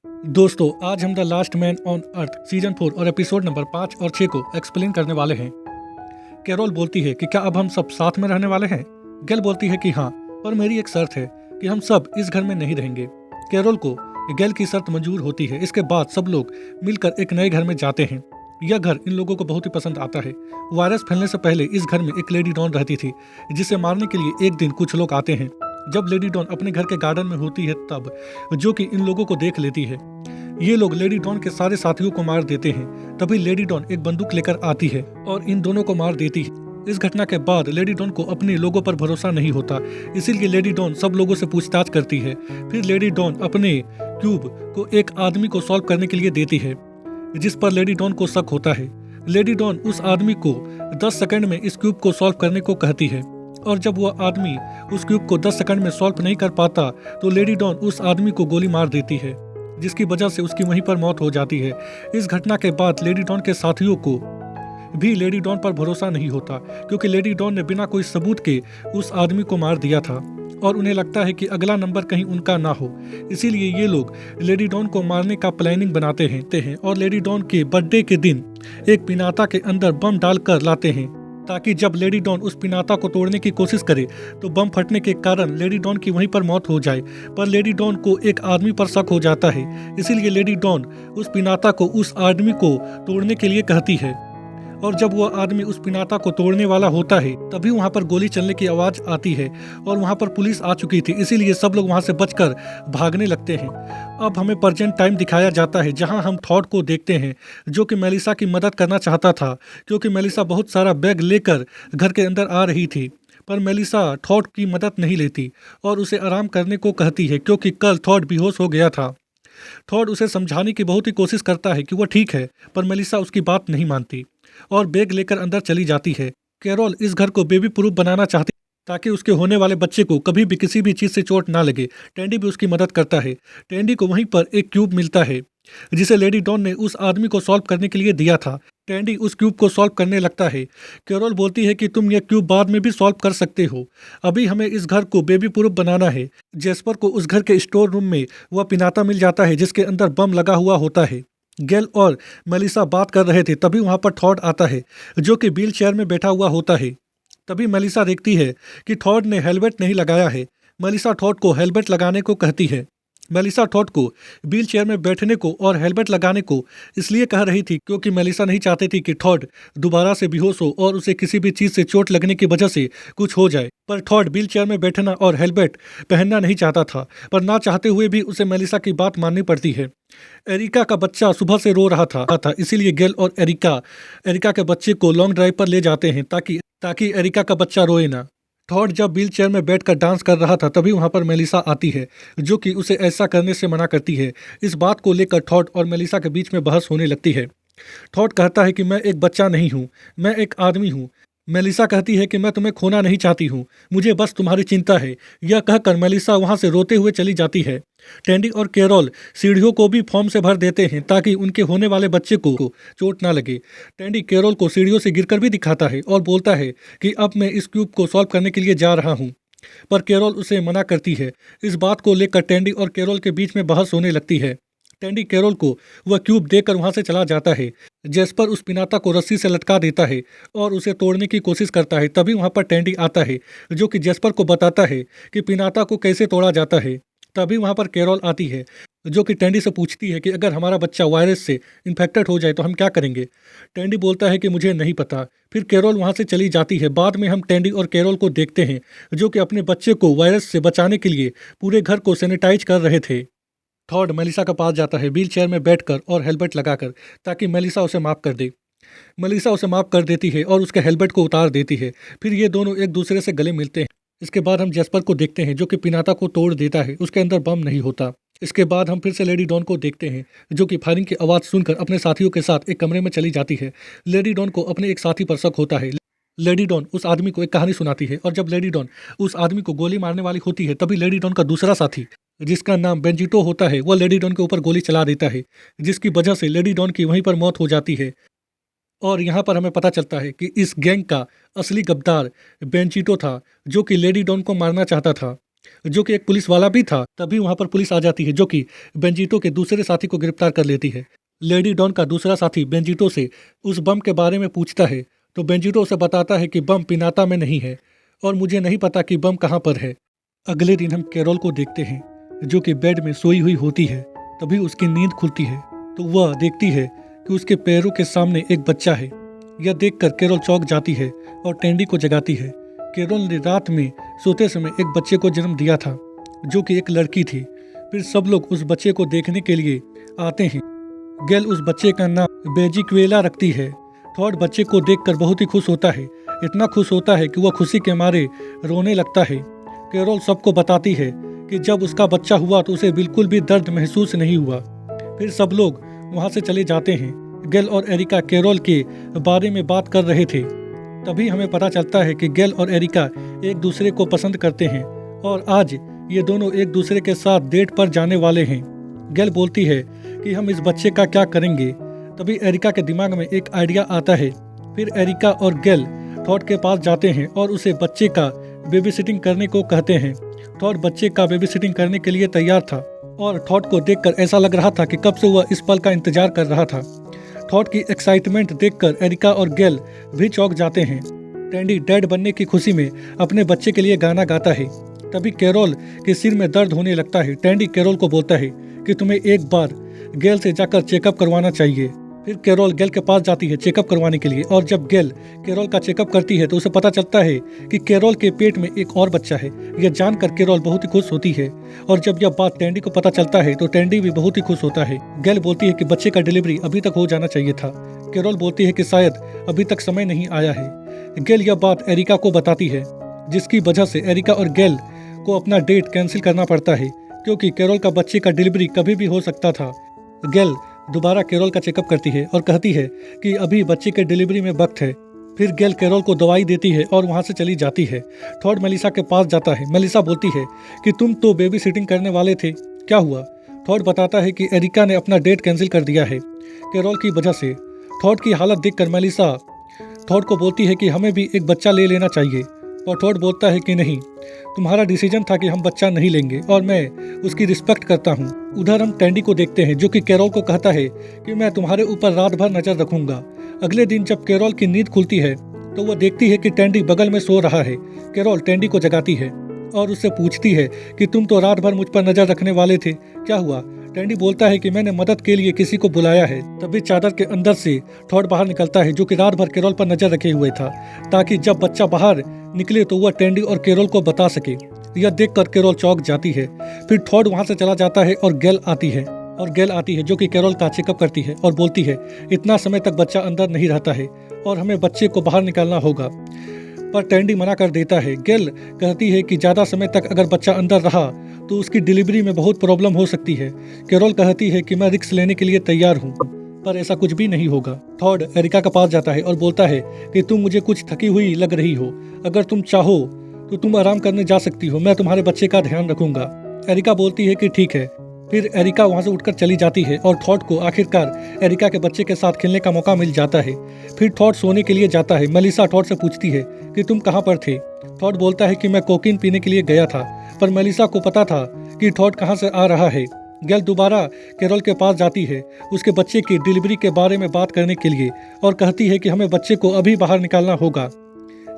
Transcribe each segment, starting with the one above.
दोस्तों, आज हम the last man on earth season 4 और एपिसोड नंबर 5 और 6 को एक्सप्लेन करने वाले हैं। कैरोल बोलती है कि क्या अब हम सब साथ में रहने वाले हैं। गेल बोलती है कि हाँ, पर मेरी एक शर्त है कि हम सब इस घर में नहीं रहेंगे। कैरोल को गेल की शर्त मंजूर होती है। इसके बाद सब लोग मिलकर एक नए घर में जाते हैं। यह घर इन लोगों को बहुत ही पसंद आता है। वायरस फैलने से पहले इस घर में एक लेडी डॉन रहती थी, जिसे मारने के लिए एक दिन कुछ लोग आते हैं। जब लेडी डॉन अपने घर के गार्डन में होती है तब, जो कि इन लोगों को देख लेती है। ये लोग लेडी डॉन के सारे साथियों को मार देते हैं। तभी लेडी डॉन एक बंदूक लेकर आती है और इन दोनों को मार देती है। इस घटना के बाद लेडी डॉन को अपने लोगों पर भरोसा नहीं होता, इसीलिए लेडी डॉन सब लोगों से पूछताछ करती है। फिर लेडी डॉन अपने क्यूब को एक आदमी को सॉल्व करने के लिए देती है, जिस पर लेडी डॉन को शक होता है। लेडी डॉन उस आदमी को 10 सेकंड में इस क्यूब को सॉल्व करने को कहती है, और जब वह आदमी उस क्यूब को 10 सेकंड में सॉल्व नहीं कर पाता तो लेडी डॉन उस आदमी को गोली मार देती है, जिसकी वजह से उसकी वहीं पर मौत हो जाती है। इस घटना के बाद लेडी डॉन के साथियों को भी लेडी डॉन पर भरोसा नहीं होता, क्योंकि लेडी डॉन ने बिना कोई सबूत के उस आदमी को मार दिया था और उन्हें लगता है कि अगला नंबर कहीं उनका ना हो। इसीलिए ये लोग लेडी डॉन को मारने का प्लानिंग बनाते हैं और लेडी डॉन के बर्थडे के दिन एक पिनाता के अंदर बम डालकर लाते हैं, ताकि जब लेडी डॉन उस पिनाता को तोड़ने की कोशिश करे तो बम फटने के कारण लेडी डॉन की वहीं पर मौत हो जाए। पर लेडी डॉन को एक आदमी पर शक हो जाता है, इसीलिए लेडी डॉन उस पिनाता को उस आदमी को तोड़ने के लिए कहती है। और जब वह आदमी उस पिनाता को तोड़ने वाला होता है तभी वहां पर गोली चलने की आवाज आती है और वहां पर पुलिस आ चुकी थी, इसीलिए सब लोग वहां से बचकर भागने लगते हैं। अब हमें प्रेजेंट टाइम दिखाया जाता है, जहां हम थॉड को देखते हैं, जो कि मेलिसा की मदद करना चाहता था, क्योंकि मेलिसा बहुत सारा बैग लेकर घर के अंदर आ रही थी। पर मेलिसा थॉड की मदद नहीं लेती और उसे आराम करने को कहती है, क्योंकि कल थॉड बेहोश हो गया था। थॉड उसे समझाने की बहुत ही कोशिश करता है कि वह ठीक है, पर मेलिसा उसकी बात नहीं मानती और बैग लेकर अंदर चली जाती है। कैरोल इस घर को बेबी प्रूफ बनाना चाहती, ताकि उसके होने वाले बच्चे को कभी भी किसी भी चीज से चोट ना लगे। टैंडी भी उसकी मदद करता है। टैंडी को वहीं पर एक क्यूब मिलता है, जिसे लेडी डॉन ने उस आदमी को सॉल्व करने के लिए दिया था। टैंडी उस क्यूब को सॉल्व करने लगता है। कैरोल बोलती है कि तुम यह क्यूब बाद में भी सॉल्व कर सकते हो, अभी हमें इस घर को बेबी प्रूफ बनाना है। जेस्पर को उस घर के स्टोर रूम में वह पिनाता मिल जाता है, जिसके अंदर बम लगा हुआ होता है। गेल और मेलिसा बात कर रहे थे, तभी वहां पर थॉड आता है, जो कि व्हील चेयर में बैठा हुआ होता है। तभी मेलिसा देखती है कि थॉड ने हेलमेट नहीं लगाया है। मेलिसा थॉड को हेलमेट लगाने को कहती है। मेलिसा थॉड को व्हील चेयर में बैठने को और हेलमेट लगाने को इसलिए कह रही थी, क्योंकि मेलिसा नहीं चाहती थी कि थॉड दोबारा से बेहोश हो और उसे किसी भी चीज़ से चोट लगने की वजह से कुछ हो जाए। पर थॉड व्हील चेयर में बैठना और हेलमेट पहनना नहीं चाहता था, पर ना चाहते हुए भी उसे मेलिसा की बात माननी पड़ती है। एरिका का बच्चा सुबह से रो रहा था, इसीलिए गेल और एरिका के बच्चे को लॉन्ग ड्राइव पर ले जाते हैं, ताकि एरिका का बच्चा रोए ना। थॉड जब व्हील चेयर में बैठकर डांस कर रहा था, तभी वहां पर मेलिसा आती है, जो कि उसे ऐसा करने से मना करती है। इस बात को लेकर थॉड और मेलिसा के बीच में बहस होने लगती है। थॉड कहता है कि मैं एक बच्चा नहीं हूँ, मैं एक आदमी हूँ। मेलिसा कहती है कि मैं तुम्हें खोना नहीं चाहती हूँ, मुझे बस तुम्हारी चिंता है। यह कहकर मेलिसा वहां से रोते हुए चली जाती है। टैंडी और कैरोल सीढ़ियों को भी फॉर्म से भर देते हैं, ताकि उनके होने वाले बच्चे को चोट ना लगे। टैंडी कैरोल को सीढ़ियों से गिरकर भी दिखाता है और बोलता है कि अब मैं इस क्यूब को सॉल्व करने के लिए जा रहा हूँ, पर कैरोल उसे मना करती है। इस बात को लेकर टैंडी और कैरोल के बीच में बहस होने लगती है। टैंडी कैरोल को वह क्यूब देकर वहां से चला जाता है। जेस्पर उस पिनाता को रस्सी से लटका देता है और उसे तोड़ने की कोशिश करता है। तभी वहां पर टैंडी आता है, जो कि जेस्पर को बताता है कि पिनाता को कैसे तोड़ा जाता है। तभी वहां पर कैरोल आती है, जो कि टैंडी से पूछती है कि अगर हमारा बच्चा वायरस से इन्फेक्टेड हो जाए तो हम क्या करेंगे। टैंडी बोलता है कि मुझे नहीं पता। फिर कैरोल वहां से चली जाती है। बाद में हम टैंडी और कैरोल को देखते हैं, जो कि अपने बच्चे को वायरस से बचाने के लिए पूरे घर को सैनिटाइज कर रहे थे। थॉड मेलिसा के पास जाता है, व्हील चेयर में बैठकर और हेलमेट लगाकर, ताकि मेलिसा उसे माफ़ कर दे। मेलिसा उसे माफ़ कर देती है और उसके हेलमेट को उतार देती है। फिर ये दोनों एक दूसरे से गले मिलते हैं। इसके बाद हम जेस्पर को देखते हैं, जो कि पिनाता को तोड़ देता है, उसके अंदर बम नहीं होता। इसके बाद हम फिर से लेडी डॉन को देखते हैं, जो कि फायरिंग की आवाज़ सुनकर अपने साथियों के साथ एक कमरे में चली जाती है। लेडी डॉन को अपने एक साथी पर शक होता है। लेडी डॉन उस आदमी को एक कहानी सुनाती है, और जब लेडी डॉन उस आदमी को गोली मारने वाली होती है, तभी लेडी डॉन का दूसरा साथी, जिसका नाम बेंजिटो होता है, वह लेडी डॉन के ऊपर गोली चला देता है, जिसकी वजह से लेडी डॉन की वहीं पर मौत हो जाती है। और यहाँ पर हमें पता चलता है कि इस गैंग का असली गद्दार बेंचिटो था, जो कि लेडी डॉन को मारना चाहता था। जो कि एक पुलिस वाला भी था। तभी वहां पर पुलिस आ जाती है जो कि बेंजिटो के दूसरे साथी को गिरफ्तार कर लेती है। लेडी डॉन का दूसरा साथी बेंजिटो से उस बम के बारे में पूछता है तो बेंजिटो उसे बताता है कि बम पिनाता में नहीं है और मुझे नहीं पता कि बम कहाँ पर है। अगले दिन हम कैरोल को देखते हैं जो कि बेड में सोई हुई होती है। तभी उसकी नींद खुलती है तो वह देखती है कि उसके पैरों के सामने एक बच्चा है। यह देखकर कैरोल चौंक जाती है और टैंडी को जगाती है। कैरोल ने रात में सोते समय एक बच्चे को जन्म दिया था जो कि एक लड़की थी। फिर सब लोग उस बच्चे को देखने के लिए आते हैं। गेल उस बच्चे का नाम बेजिक्वेला रखती है। थॉड बच्चे को देखकर बहुत ही खुश होता है, इतना खुश होता है कि वह खुशी के मारे रोने लगता है। कैरोल सबको बताती है कि जब उसका बच्चा हुआ तो उसे बिल्कुल भी दर्द महसूस नहीं हुआ। फिर सब लोग वहाँ से चले जाते हैं। गेल और एरिका कैरोल के बारे में बात कर रहे थे। तभी हमें पता चलता है कि गेल और एरिका एक दूसरे को पसंद करते हैं और आज ये दोनों एक दूसरे के साथ डेट पर जाने वाले हैं। गेल बोलती है कि हम इस बच्चे का क्या करेंगे। तभी एरिका के दिमाग में एक आइडिया आता है। फिर एरिका और गेल थॉड के पास जाते हैं और उसे बच्चे का बेबी सिटिंग करने को कहते हैं। थॉड बच्चे का बेबी सिटिंग करने के लिए तैयार था और थॉड को देखकर ऐसा लग रहा था कि कब से वह इस पल का इंतजार कर रहा था। थॉड की एक्साइटमेंट देखकर एरिका और गेल भी चौंक जाते हैं। टैंडी डैड बनने की खुशी में अपने बच्चे के लिए गाना गाता है। तभी कैरोल के सिर में दर्द होने लगता है। टैंडी कैरोल को बोलता है कि तुम्हें एक बार गेल से जाकर चेकअप करवाना चाहिए। फिर कैरोल गेल के पास जाती है चेकअप करवाने के लिए और जब गेल कैरोल का चेकअप करती है तो उसे पता चलता है कि कैरोल के पेट में एक और बच्चा है। यह जानकर कैरोल बहुत ही खुश होती है और जब यह बात टैंडी को पता चलता है तो टैंडी भी बहुत ही खुश होता है। गेल बोलती है कि बच्चे का डिलीवरी अभी तक हो जाना चाहिए था। कैरोल बोलती है कि शायद अभी तक समय नहीं आया है। गेल यह बात एरिका को बताती है जिसकी वजह से एरिका और गेल को अपना डेट कैंसिल करना पड़ता है क्योंकि कैरोल का बच्चे का डिलीवरी कभी भी हो सकता था। गेल दोबारा कैरोल का चेकअप करती है और कहती है कि अभी बच्चे के डिलीवरी में वक्त है। फिर गेल कैरोल को दवाई देती है और वहाँ से चली जाती है। थॉड मेलिसा के पास जाता है। मेलिसा बोलती है कि तुम तो बेबी सिटिंग करने वाले थे, क्या हुआ? थॉड बताता है कि एरिका ने अपना डेट कैंसिल कर दिया है कैरोल की वजह से। थॉड की हालत देखकर मेलिसा थॉड को बोलती है कि हमें भी एक बच्चा ले लेना चाहिए और थॉड बोलता है कि नहीं, तुम्हारा डिसीजन था कि हम बच्चा नहीं लेंगे और मैं उसकी रिस्पेक्ट करता हूँ। उधर हम टैंडी को देखते हैं जो कि कैरोल को कहता है कि मैं तुम्हारे ऊपर रात भर नजर रखूंगा। अगले दिन जब कैरोल की नींद खुलती है तो वह देखती है कि टैंडी बगल में सो रहा है। कैरोल टैंडी को जगाती है और उससे पूछती है कि तुम तो रात भर मुझ पर नजर रखने वाले थे, क्या हुआ? टैंडी बोलता है कि मैंने मदद के लिए किसी को बुलाया है। तभी चादर के अंदर से थॉड बाहर निकलता है जो कि रात भर कैरोल पर नजर रखे हुए था ताकि जब बच्चा बाहर निकले तो वह टैंडी और कैरोल को बता सके। यह देखकर कैरोल चौंक जाती है। फिर थॉड वहां से चला जाता है और गेल आती है जो कि कैरोल का चेकअप करती है और बोलती है इतना समय तक बच्चा अंदर नहीं रहता है और हमें बच्चे को बाहर निकालना होगा। पर टैंडी मना कर देता है। गेल कहती है कि ज़्यादा समय तक अगर बच्चा अंदर रहा तो उसकी डिलीवरी में बहुत प्रॉब्लम हो सकती है। कैरोल कहती है कि मैं रिस्क लेने के लिए तैयार हूँ, पर ऐसा कुछ भी नहीं होगा। थॉड एरिका के पास जाता है और बोलता है कि तुम मुझे कुछ थकी हुई लग रही हो, अगर तुम चाहो तो तुम आराम करने जा सकती हो, मैं तुम्हारे बच्चे का ध्यान रखूंगा। एरिका बोलती है कि ठीक है। फिर एरिका वहां से उठकर चली जाती है और थॉड को आखिरकार एरिका के बच्चे के साथ खेलने का मौका मिल जाता है। फिर थॉड सोने के लिए जाता है। मेलिसा थॉड से पूछती है कि तुम कहाँ पर थे? थॉड बोलता है कि मैं कोकीन पीने के लिए गया था, पर मेलिसा को पता था कि थॉड कहाँ से आ रहा है। गेल दोबारा कैरोल के पास जाती है उसके बच्चे की डिलीवरी के बारे में बात करने के लिए और कहती है कि हमें बच्चे को अभी बाहर निकालना होगा।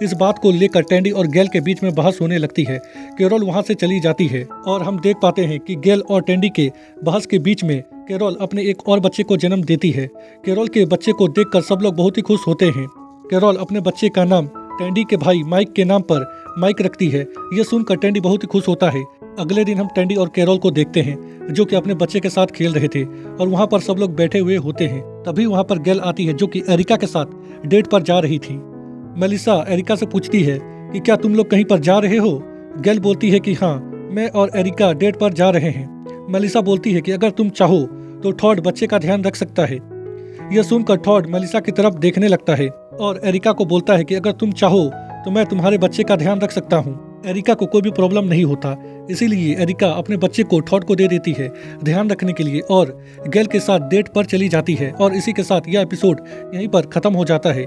इस बात को लेकर टैंडी और गेल के बीच में बहस होने लगती है। कैरोल वहां से चली जाती है और हम देख पाते हैं कि गेल और टैंडी के बहस के बीच में कैरोल अपने एक और बच्चे को जन्म देती है। कैरोल के बच्चे को देखकर सब लोग बहुत ही खुश होते हैं। कैरोल अपने बच्चे का नाम टैंडी के भाई माइक के नाम पर माइक रखती है। यह सुनकर टैंडी बहुत ही खुश होता है। अगले दिन हम टैंडी और कैरोल को देखते हैं जो कि अपने बच्चे के साथ खेल रहे थे और वहाँ पर सब लोग बैठे हुए होते हैं। तभी वहाँ पर गेल आती है जो कि एरिका के साथ डेट पर जा रही थी। मेलिसा एरिका से पूछती है कि क्या तुम लोग कहीं पर जा रहे हो? गेल बोलती है कि हाँ, मैं और एरिका डेट पर जा रहे हैं। मेलिसा बोलती है कि अगर तुम चाहो तो थॉड बच्चे का ध्यान रख सकता है। यह सुनकर थॉड मेलिसा की तरफ देखने लगता है और एरिका को बोलता है कि अगर तुम चाहो तो मैं तुम्हारे बच्चे का ध्यान रख सकता हूँ। एरिका को कोई भी प्रॉब्लम नहीं होता, इसीलिए एरिका अपने बच्चे को थॉड को दे देती है ध्यान रखने के लिए और गेल के साथ डेट पर चली जाती है। और इसी के साथ यह एपिसोड यहीं पर खत्म हो जाता है।